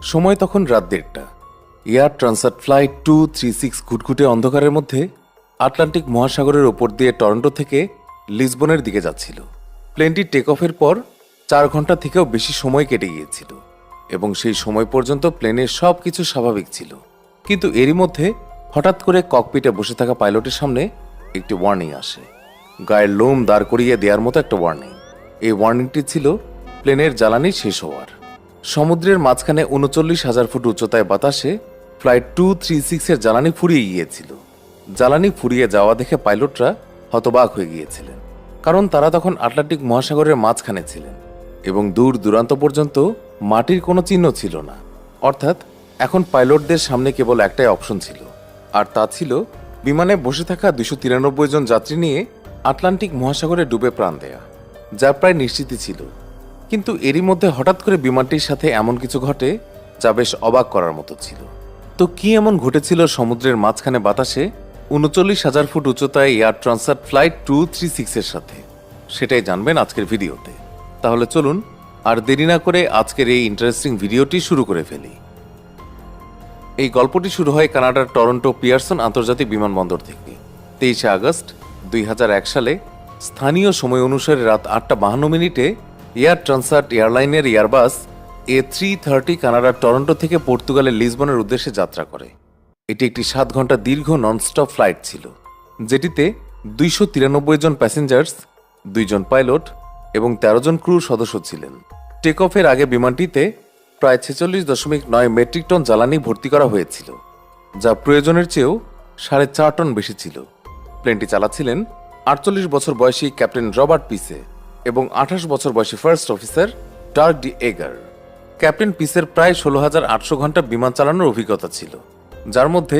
সময় তখন রাত 1:30। এয়ার ট্রান্সাট ফ্লাইট 236 ঘুটঘুটে অন্ধকারের মধ্যে আটলান্টিক মহাসাগরের ওপর দিয়ে টরন্টো থেকে লিসবনের দিকে যাচ্ছিল। প্লেনটি টেক অফের পর 4 ঘন্টা থেকেও বেশি সময় কেটে গিয়েছিল এবং সেই সময় পর্যন্ত প্লেনের সব কিছু স্বাভাবিক ছিল। কিন্তু এরই মধ্যে হঠাৎ করে ককপিটে বসে থাকা পাইলটের সামনে একটি ওয়ার্নিং আসে। গায়ের লোম দাঁড় করিয়ে দেওয়ার মতো একটা ওয়ার্নিং। এই ওয়ার্নিংটি ছিল প্লেনের জ্বালানি শেষ হওয়ার। সমুদ্রের মাঝখানে 39,000 ফুট উচ্চতায় বাতাসে ফ্লাইট 236 এর জ্বালানি ফুরিয়ে গিয়েছিল। জ্বালানি ফুরিয়ে যাওয়া দেখে পাইলটরা হতবাক হয়ে গিয়েছিলেন, কারণ তারা তখন আটলান্টিক মহাসাগরের মাঝখানে ছিলেন এবং দূর দূরান্ত পর্যন্ত মাটির কোনো চিহ্ন ছিল না। অর্থাৎ এখন পাইলটদের সামনে কেবল একটাই অপশন ছিল, আর তা ছিল বিমানে বসে থাকা 293 জন যাত্রী নিয়ে আটলান্টিক মহাসাগরে ডুবে প্রাণ দেয়া, যা প্রায় নিশ্চিতই ছিল। কিন্তু এরই মধ্যে হঠাৎ করে বিমানটির সাথে এমন কিছু ঘটে যা বেশ অবাক করার মতো ছিল। তো কি এমন ঘটেছিল সমুদ্রের মাঝখানে বাতাসে 39,000 ফুট উচ্চতায় এয়ার ট্রান্সাট ফ্লাইট 236 এর সাথে, সেটাই জানবেন আজকের ভিডিওতে। তাহলে চলুন আর দেরি না করে আজকের এই ইন্টারেস্টিং ভিডিওটি শুরু করে ফেলি। এই গল্পটি শুরু হয় কানাডার টরন্টো পিয়ারসন আন্তর্জাতিক বিমানবন্দর থেকে 23 আগস্ট 2001 সালে স্থানীয় সময় অনুসারে রাত 8:52 এয়ার ট্রান্সাট এয়ারলাইনের এয়ারবাস A330 কানাডার টরন্টো থেকে পর্তুগালের লিসবনের উদ্দেশ্যে যাত্রা করে। এটি একটি 7 ঘন্টা দীর্ঘ ননস্টপ ফ্লাইট ছিল, যেটিতে 293 জন প্যাসেঞ্জার্স, 2 জন পাইলট এবং 13 জন ক্রু সদস্য ছিলেন। টেক অফের আগে বিমানটিতে প্রায় 46.9 মেট্রিক টন জ্বালানি ভর্তি করা হয়েছিল, যা প্রয়োজনের চেয়েও 4.5 টন বেশি ছিল। প্লেনটি চালাচ্ছিলেন 48 বছর বয়সী ক্যাপ্টেন রবার্ট পিসে এবং 28 বছর বয়সী ফার্স্ট অফিসার ডার্ক ডি এগার। ক্যাপ্টেন পিসের প্রায় 16,800 ঘন্টা বিমান চালানোর অভিজ্ঞতা ছিল, যার মধ্যে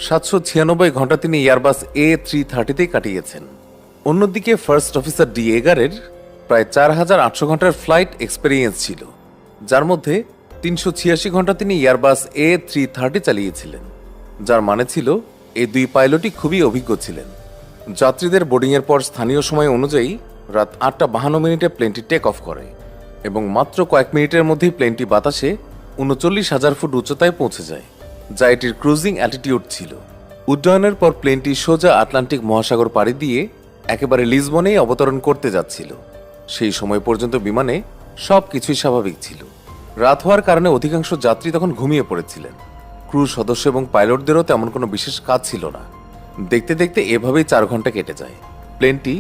796 ঘন্টা তিনি এয়ারবাস A330 কাটিয়েছেন। অন্যদিকে ফার্স্ট অফিসার ডি এগারের প্রায় 4,800 ঘন্টার ফ্লাইট এক্সপেরিয়েন্স ছিল, যার মধ্যে 386 ঘন্টা তিনি এয়ারবাস A330 চালিয়েছিলেন, যার মানে ছিল এই 2 পাইলটই খুবই অভিজ্ঞ ছিলেন। যাত্রীদের বোর্ডিংয়ের পর স্থানীয় সময় অনুযায়ী রাত 8:52 প্লেনটি টেক অফ করে এবং মাত্র কয়েক মিনিটের মধ্যেই প্লেনটি বাতাসে 39,000 ফুট উচ্চতায় পৌঁছে যায়, যা এটির ক্রুজিং অ্যাটিটিউড ছিল। উড্ডয়নের পর প্লেনটি সোজা আটলান্টিক মহাসাগর পাড়ি দিয়ে একেবারে লিসবনেই অবতরণ করতে যাচ্ছিল। সেই সময় পর্যন্ত বিমানে সব কিছুই স্বাভাবিক ছিল। রাত হওয়ার কারণে অধিকাংশ যাত্রী তখন ঘুমিয়ে পড়েছিলেন। ক্রু সদস্য এবং পাইলটদেরও তেমন কোনো বিশেষ কাজ ছিল না। দেখতে দেখতে এভাবেই 4 ঘন্টা কেটে যায়। প্লেনটি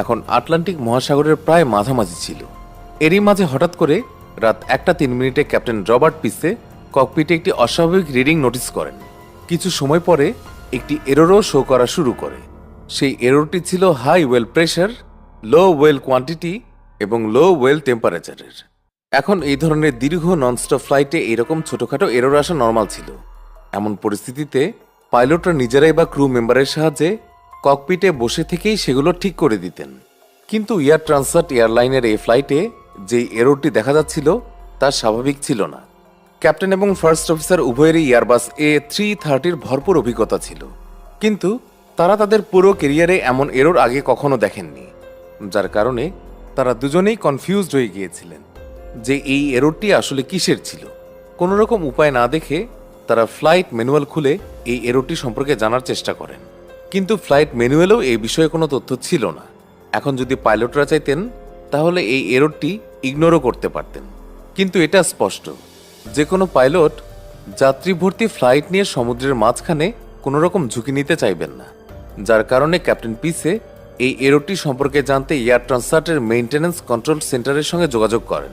এখন আটলান্টিক মহাসাগরের প্রায় মাঝামাঝি ছিল। এরই মাঝে হঠাৎ করে রাত 1:03 ক্যাপ্টেন রবার্ট পিসে ককপিটে একটি অস্বাভাবিক রিডিং নোটিস করেন। কিছু সময় পরে একটি এররও শো করা শুরু করে। সেই এররটি ছিল হাই ওয়েল প্রেশার, লো ওয়েল কোয়ান্টিটি এবং লো ওয়েল টেম্পারেচারের। এখন এই ধরনের দীর্ঘ ননস্টপ ফ্লাইটে এরকম ছোটখাটো এরর আসা নর্মাল ছিল। এমন পরিস্থিতিতে পাইলটরা নিজেরাই বা ক্রু মেম্বারের সাহায্যে ককপিটে বসে থেকেই সেগুলো ঠিক করে দিতেন। কিন্তু এয়ার ট্রান্সাট এয়ারলাইনের এই ফ্লাইটে যেই এররটি দেখা যাচ্ছিল তা স্বাভাবিক ছিল না। ক্যাপ্টেন এবং ফার্স্ট অফিসার উভয়েরই এয়ারবাস A330 ভরপুর অভিজ্ঞতা ছিল, কিন্তু তারা তাদের পুরো ক্যারিয়ারে এমন এরর আগে কখনো দেখেননি, যার কারণে তারা দুজনেই কনফিউজড হয়ে গিয়েছিলেন যে এই এররটি আসলে কিসের ছিল। কোনো রকম উপায় না দেখে তারা ফ্লাইট ম্যানুয়াল খুলে এই এররটি সম্পর্কে জানার চেষ্টা করেন, কিন্তু ফ্লাইট ম্যানুয়ালেও এই বিষয়ে কোনো তথ্য ছিল না। এখন যদি পাইলটরা চাইতেন তাহলে এই এররটি ইগনোরও করতে পারতেন, কিন্তু এটা স্পষ্ট যে কোনো পাইলট যাত্রী ভর্তি ফ্লাইট নিয়ে সমুদ্রের মাঝখানে কোনো রকম ঝুঁকি নিতে চাইবেন না, যার কারণে ক্যাপ্টেন পিসে এই এররটি সম্পর্কে জানতে এয়ার ট্রান্সাটের মেইনটেন্যান্স কন্ট্রোল সেন্টারের সঙ্গে যোগাযোগ করেন।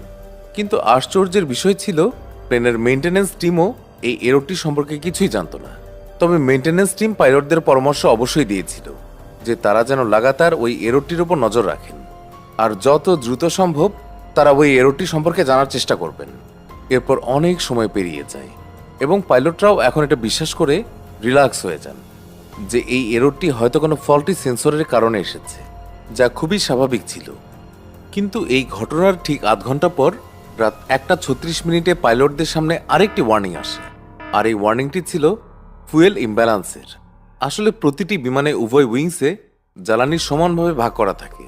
কিন্তু আশ্চর্যের বিষয় ছিল প্লেনের মেইনটেন্যান্স টিমও এই এররটি সম্পর্কে কিছুই জানত না। তবে মেইনটেন্যান্স টিম পাইলটদের পরামর্শ অবশ্যই দিয়েছিল যে তারা যেন লাগাতার ওই এররটির উপর নজর রাখেন আর যত দ্রুত সম্ভব তারা ওই এররটি সম্পর্কে জানার চেষ্টা করবেন। এরপর অনেক সময় পেরিয়ে যায় এবং পাইলটরাও এখন এটা বিশ্বাস করে রিল্যাক্স হয়ে যান যে এই এররটি হয়তো কোনো ফল্টি সেন্সরের কারণে এসেছে, যা খুবই স্বাভাবিক ছিল। কিন্তু এই ঘটনার ঠিক আধ ঘন্টা পর রাত 1:36 পাইলটদের সামনে আরেকটি ওয়ার্নিং আসে, আর এই ওয়ার্নিংটি ছিল ফুয়েল ইমব্যালেন্সের। আসলে প্রতিটি বিমানে উভয় উইংসে জ্বালানি সমানভাবে ভাগ করা থাকে,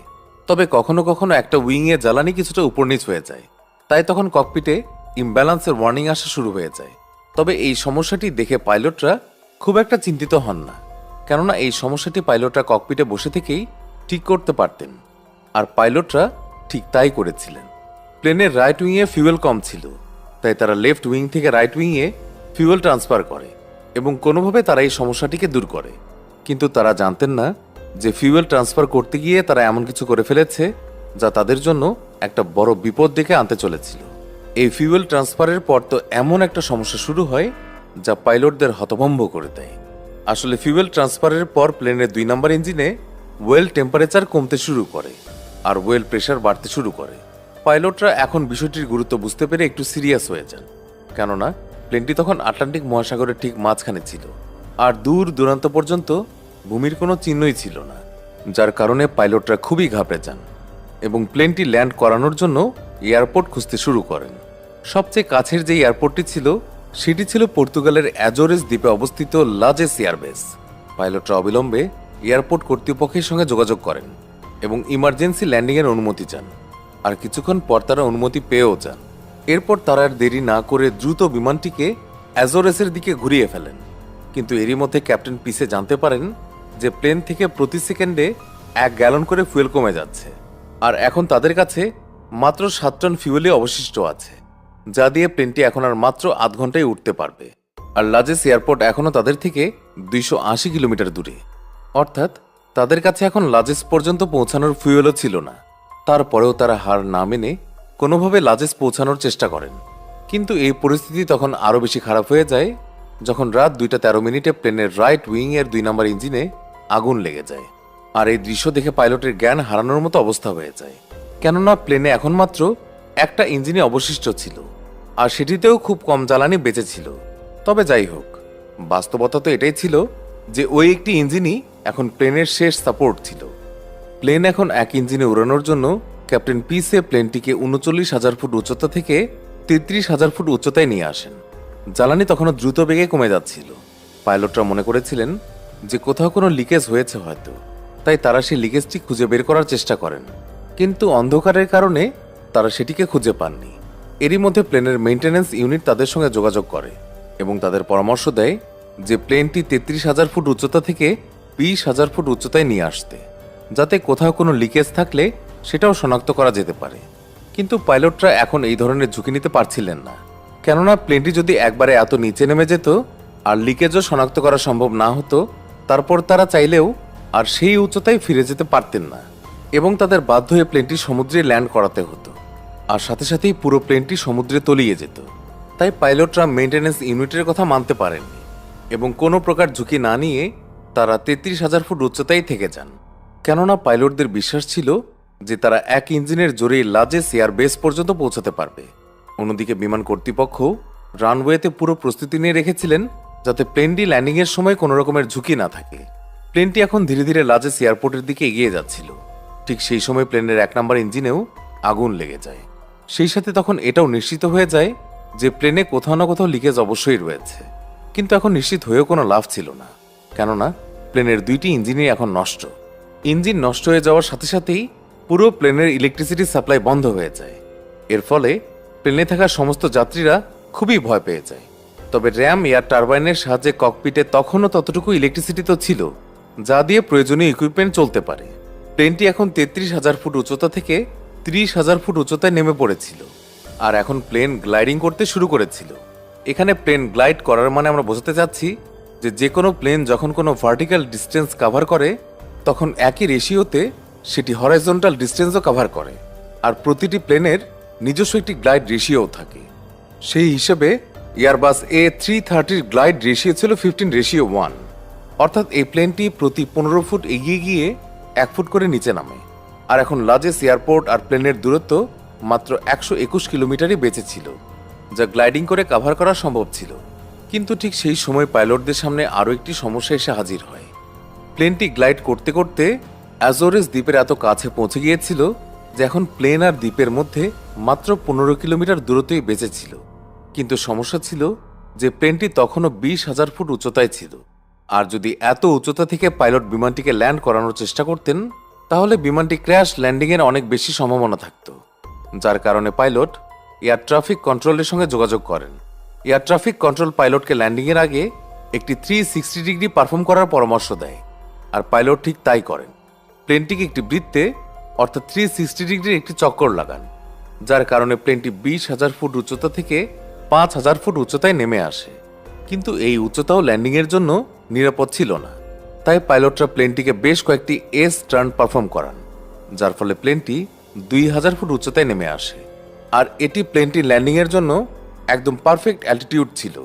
তবে কখনো কখনো একটা উইংয়ে জ্বালানি কিছুটা উপর নিচ হয়ে যায়। তাই তখন ককপিটে ইমব্যালেন্সের ওয়ার্নিং আসা শুরু হয়ে যায়। তবে এই সমস্যাটি দেখে পাইলটরা খুব একটা চিন্তিত হন না, কেননা এই সমস্যাটি পাইলটরা ককপিটে বসে থেকেই ঠিক করতে পারতেন। আর পাইলটরা ঠিক তাই করেছিলেন। প্লেনের রাইট উইংয়ে ফিউয়েল কম ছিল, তাই তারা লেফট উইং থেকে রাইট উইংয়ে ফিউয়েল ট্রান্সফার করে এবং কোনোভাবে তারা এই সমস্যাটিকে দূর করে। কিন্তু তারা জানতেন না যে ফিউয়েল ট্রান্সফার করতে গিয়ে তারা এমন কিছু করে ফেলেছে যা তাদের জন্য একটা বড় বিপদ ডেকে আনতে চলেছিল। এই ফিউয়েল ট্রান্সফারের পর তো এমন একটা সমস্যা শুরু হয় যা পাইলটদের হতভম্ব করে দেয়। আসলে ফিউয়েল ট্রান্সফারের পর প্লেনের 2 নম্বর ইঞ্জিনে ওয়েল টেম্পারেচার কমতে শুরু করে আর ওয়েল প্রেশার বাড়তে শুরু করে। পাইলটরা এখন বিষয়টির গুরুত্ব বুঝতে পেরে একটু সিরিয়াস হয়ে যান, কেননা প্লেনটি তখন আটলান্টিক মহাসাগরের ঠিক মাঝখানে ছিল আর দূর দূরান্ত পর্যন্ত ভূমির কোনো চিহ্নই ছিল না, যার কারণে পাইলটরা খুবই ঘাবড়ে যান এবং প্লেনটি ল্যান্ড করানোর জন্য এয়ারপোর্ট খুঁজতে শুরু করেন। সবচেয়ে কাছের যে এয়ারপোর্টটি ছিল সেটি ছিল পর্তুগালের অ্যাজোরেস দ্বীপে অবস্থিত লাজেস এয়ারবেস। পাইলটরা অবিলম্বে এয়ারপোর্ট কর্তৃপক্ষের সঙ্গে যোগাযোগ করেন এবং ইমার্জেন্সি ল্যান্ডিংয়ের অনুমতি চান। আর কিছুক্ষণ পর তারা অনুমতি পেয়েও যান। এরপর তারা আর দেরি না করে দ্রুত বিমানটিকে অ্যাজোরেসের দিকে ঘুরিয়ে ফেলেন। কিন্তু এরই মধ্যে ক্যাপ্টেন পিসে জানতে পারেন যে প্লেন থেকে প্রতি সেকেন্ডে 1 গ্যালন করে ফুয়েল কমে যাচ্ছে আর এখন তাদের কাছে মাত্র 7 টন ফিউয়েলই অবশিষ্ট আছে, যা দিয়ে প্লেনটি এখন আর মাত্র আধ ঘন্টায় উঠতে পারবে। আর লাজেস এয়ারপোর্ট এখনও তাদের থেকে 280 কিলোমিটার দূরে, অর্থাৎ তাদের কাছে এখন লাজেস পর্যন্ত পৌঁছানোর ফুয়েলও ছিল না। তারপরেও তারা হার না মেনে কোনোভাবে লাজেস পৌঁছানোর চেষ্টা করেন। কিন্তু এই পরিস্থিতি তখন আরও বেশি খারাপ হয়ে যায় যখন রাত 2:13 প্লেনের রাইট উইং এর 2 নম্বর ইঞ্জিনে আগুন লেগে যায়। আর এই দৃশ্য দেখে পাইলটের জ্ঞান হারানোর মতো অবস্থা হয়ে যায়, কেননা প্লেনে এখন মাত্র একটা ইঞ্জিনই অবশিষ্ট ছিল আর সেটিতেও খুব কম জ্বালানি বেঁচে ছিল। তবে যাই হোক, বাস্তবতা তো এটাই ছিল যে ওই একটি ইঞ্জিনই এখন প্লেনের শেষ সাপোর্ট ছিল। প্লেন এখন এক ইঞ্জিনে উড়ানোর জন্য ক্যাপ্টেন পিসে প্লেনটিকে 39,000 ফুট উচ্চতা থেকে 33,000 ফুট উচ্চতায় নিয়ে আসেন। জ্বালানি তখনও দ্রুত বেগে কমে যাচ্ছিল। পাইলটরা মনে করেছিলেন যে কোথাও কোনো লিকেজ হয়েছে হয়তো, তাই তারা সেই লিকেজটি খুঁজে বের করার চেষ্টা করেন, কিন্তু অন্ধকারের কারণে তারা সেটিকে খুঁজে পাননি। এরই মধ্যে প্লেনের মেইনটেন্যান্স ইউনিট তাদের সঙ্গে যোগাযোগ করে এবং তাদের পরামর্শ দেয় যে প্লেনটি 33,000 ফুট উচ্চতা থেকে 20,000 ফুট উচ্চতায় নিয়ে আসতে, যাতে কোথাও কোনো লিকেজ থাকলে সেটাও শনাক্ত করা যেতে পারে। কিন্তু পাইলটরা এখন এই ধরনের ঝুঁকি নিতে পারছিলেন না, কেননা প্লেনটি যদি একবারে এত নিচে নেমে যেত আর লিকেজও শনাক্ত করা সম্ভব না হতো, তারপর তারা চাইলেও আর সেই উচ্চতায় ফিরে যেতে পারতেন না এবং তাদের বাধ্য হয়ে প্লেনটি সমুদ্রে ল্যান্ড করাতে হতো আর সাথে সাথেই পুরো প্লেনটি সমুদ্রে তলিয়ে যেত। তাই পাইলটরা মেইনটেন্যান্স ইউনিটের কথা মানতে পারেননি এবং কোনো প্রকার ঝুঁকি না নিয়ে তারা 33,000 ফুট উচ্চতায় থেকে যান, কেননা পাইলটদের বিশ্বাস ছিল যে তারা এক ইঞ্জিনের জোরেই লাজেস এয়ারবেস পর্যন্ত পৌঁছাতে পারবে। অন্যদিকে বিমান কর্তৃপক্ষ রানওয়েতে পুরো প্রস্তুতি নিয়ে রেখেছিলেন যাতে প্লেনটি ল্যান্ডিংয়ের সময় কোনো রকমের ঝুঁকি না থাকে। প্লেনটি এখন ধীরে ধীরে লাজেস এয়ারপোর্টের দিকে এগিয়ে যাচ্ছিল। ঠিক সেই সময় প্লেনের 1 নম্বর ইঞ্জিনেও আগুন লেগে যায়। সেই সাথে তখন এটাও নিশ্চিত হয়ে যায় যে প্লেনে কোথাও না কোথাও লিকেজ অবশ্যই রয়েছে। কিন্তু এখন নিশ্চিত হয়েও কোনো লাভ ছিল না, কেননা প্লেনের 2টি ইঞ্জিনই এখন নষ্ট। ইঞ্জিন নষ্ট হয়ে যাওয়ার সাথে সাথেই পুরো প্লেনের ইলেকট্রিসিটি সাপ্লাই বন্ধ হয়ে যায়। এর ফলে প্লেনে থাকা সমস্ত যাত্রীরা খুবই ভয় পেয়ে যায়। তবে র্যাম এয়ার টারবাইনের সাহায্যে ককপিটে তখনও ততটুকু ইলেকট্রিসিটি তো ছিল যা দিয়ে প্রয়োজনীয় ইকুইপমেন্ট চলতে পারে। প্লেনটি এখন 33,000 ফুট উচ্চতা থেকে 30,000 ফুট উচ্চতায় নেমে পড়েছিল আর এখন প্লেন গ্লাইডিং করতে শুরু করেছিল। এখানে প্লেন গ্লাইড করার মানে আমরা বোঝাতে চাচ্ছি যে কোনো প্লেন যখন কোনো ভার্টিক্যাল ডিস্টেন্স কভার করে তখন একই রেশিওতে সেটি হরাইজন্টাল ডিস্টেন্সও কভার করে আর প্রতিটি প্লেনের নিজস্ব একটি গ্লাইড রেশিও থাকে। সেই হিসেবে এয়ারবাস A330 গ্লাইড রেশিও ছিল 15:1, অর্থাৎ এই প্লেনটি প্রতি 15 ফুট এগিয়ে গিয়ে 1 ফুট করে নিচে নামে। আর এখন লাজেস এয়ারপোর্ট আর প্লেনের দূরত্ব মাত্র 121 কিলোমিটারই বেঁচে ছিল, যা গ্লাইডিং করে কভার করা সম্ভব ছিল। কিন্তু ঠিক সেই সময় পাইলটদের সামনে আরও একটি সমস্যা এসে হাজির হয়। প্লেনটি গ্লাইড করতে করতে অ্যাজোরেস দ্বীপের এত কাছে পৌঁছে গিয়েছিল যে এখন প্লেন আর দ্বীপের মধ্যে মাত্র 15 কিলোমিটার দূরত্বই বেঁচে ছিল। কিন্তু সমস্যা ছিল যে প্লেনটি তখনও 20,000 ফুট উচ্চতায় ছিল, আর যদি এত উচ্চতা থেকে পাইলট বিমানটিকে ল্যান্ড করানোর চেষ্টা করতেন তাহলে বিমানটি ক্র্যাশ ল্যান্ডিংয়ের অনেক বেশি সম্ভাবনা থাকত, যার কারণে পাইলট এয়ার ট্রাফিক কন্ট্রোলের সঙ্গে যোগাযোগ করেন। এয়ার ট্রাফিক কন্ট্রোল পাইলটকে ল্যান্ডিংয়ের আগে একটি 360 ডিগ্রি পারফর্ম করার পরামর্শ দেয়, আর পাইলট ঠিক তাই করেন। প্লেনটিকে একটি বৃত্তে অর্থাৎ 360 ডিগ্রির একটি চক্কর লাগান, যার কারণে প্লেনটি 20,000 ফুট উচ্চতা থেকে 5,000 ফুট উচ্চতায় নেমে আসে। কিন্তু এই উচ্চতাও ল্যান্ডিংয়ের জন্য নিরাপদ ছিল না, তাই পাইলটরা প্লেনটিকে বেশ কয়েকটি এস টার্ন পারফর্ম করান, যার ফলে প্লেনটি 2,000 ফুট উচ্চতায় নেমে আসে। আর এটি প্লেনটি ল্যান্ডিংয়ের জন্য একদম পারফেক্ট অ্যালটিটিউড ছিল।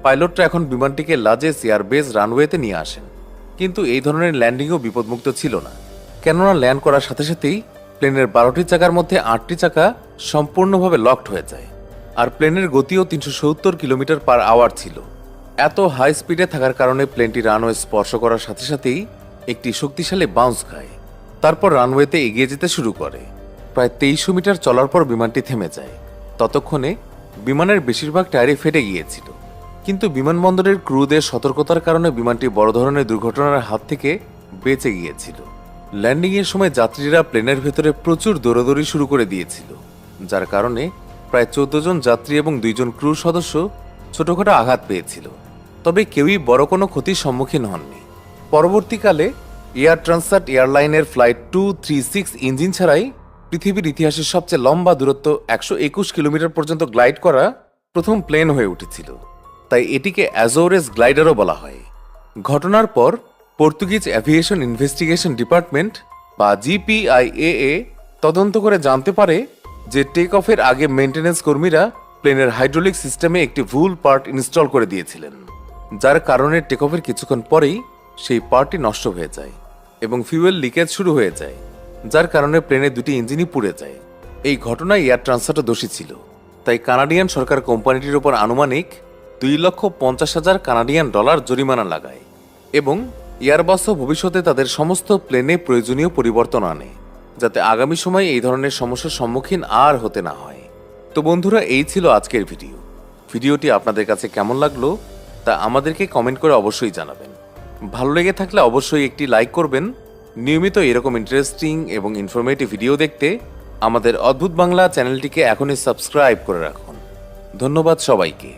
পাইলটরা এখন বিমানটিকে লাজেস এয়ারবেস রানওয়েতে নিয়ে আসেন, কিন্তু এই ধরনের ল্যান্ডিংও বিপদমুক্ত ছিল না, কেননা ল্যান্ড করার সাথে সাথেই প্লেনের 12টি চাকার মধ্যে 8টি চাকা সম্পূর্ণভাবে লকড হয়ে যায়, আর প্লেনের গতিও 370 কিলোমিটার পার আওয়ার ছিল। এত হাই স্পিডে থাকার কারণে প্লেনটি রানওয়ে স্পর্শ করার সাথে সাথেই একটি শক্তিশালী বাউন্স খায়, তারপর রানওয়েতে এগিয়ে যেতে শুরু করে। প্রায় 2300 মিটার চলার পর বিমানটি থেমে যায়। ততক্ষণে বিমানের বেশিরভাগ টায়ারই ফেটে গিয়েছিল, কিন্তু বিমানবন্দরের ক্রুদের সতর্কতার কারণে বিমানটি বড় ধরনের দুর্ঘটনার হাত থেকে বেঁচে গিয়েছিল। ল্যান্ডিংয়ের সময় যাত্রীরা প্লেনের ভেতরে প্রচুর দৌড়াদৌড়ি শুরু করে দিয়েছিল, যার কারণে প্রায় 14 জন যাত্রী এবং 2 জন ক্রু সদস্য ছোটখাটো আঘাত পেয়েছিল, তবে কেউই বড় কোনো ক্ষতির সম্মুখীন হননি। পরবর্তীকালে এয়ার ট্রান্সাট এয়ারলাইনের ফ্লাইট 236 ইঞ্জিন ছাড়াই পৃথিবীর ইতিহাসের সবচেয়ে লম্বা দূরত্ব 121 কিলোমিটার পর্যন্ত গ্লাইড করা প্রথম প্লেন হয়ে উঠেছিল, তাই এটিকে অ্যাজোরেস গ্লাইডারও বলা হয়। ঘটনার পর পর্তুগিজ অ্যাভিয়েশন ইনভেস্টিগেশন ডিপার্টমেন্ট বা জিপিআইএ তদন্ত করে জানতে পারে যে টেক অফের আগে মেইনটেনেন্স কর্মীরা প্লেনের হাইড্রোলিক সিস্টেমে একটি ভুল পার্ট ইনস্টল করে দিয়েছিলেন, যার কারণে টেক অফের কিছুক্ষণ পরেই সেই পার্টটি নষ্ট হয়ে যায় এবং ফিউয়েল লিকেজ শুরু হয়ে যায়, যার কারণে প্লেনের 2টি ইঞ্জিনই পুড়ে যায়। এই ঘটনায় এয়ার ট্রান্সফারও দোষী ছিল, তাই কানাডিয়ান সরকার কোম্পানিটির উপর আনুমানিক $2,50,000 কানাডিয়ান জরিমানা লাগায় এবং এয়ারবাসও ভবিষ্যতে তাদের সমস্ত প্লেনে প্রয়োজনীয় পরিবর্তন আনে, যাতে আগামী সময়ে এই ধরনের সমস্যার সম্মুখীন আর হতে না হয়। তো বন্ধুরা, এই ছিল আজকের ভিডিওটি আপনাদের কাছে কেমন লাগলো তা আমাদেরকে কমেন্ট করে অবশ্যই জানাবেন। ভালো লেগে থাকলে অবশ্যই একটি লাইক করবেন। নিয়মিত এরকম ইন্টারেস্টিং এবং ইনফরমেটিভ ভিডিও দেখতে আমাদের অদ্ভুত বাংলা চ্যানেলটিকে এখনই সাবস্ক্রাইব করে রাখুন। ধন্যবাদ সবাইকে।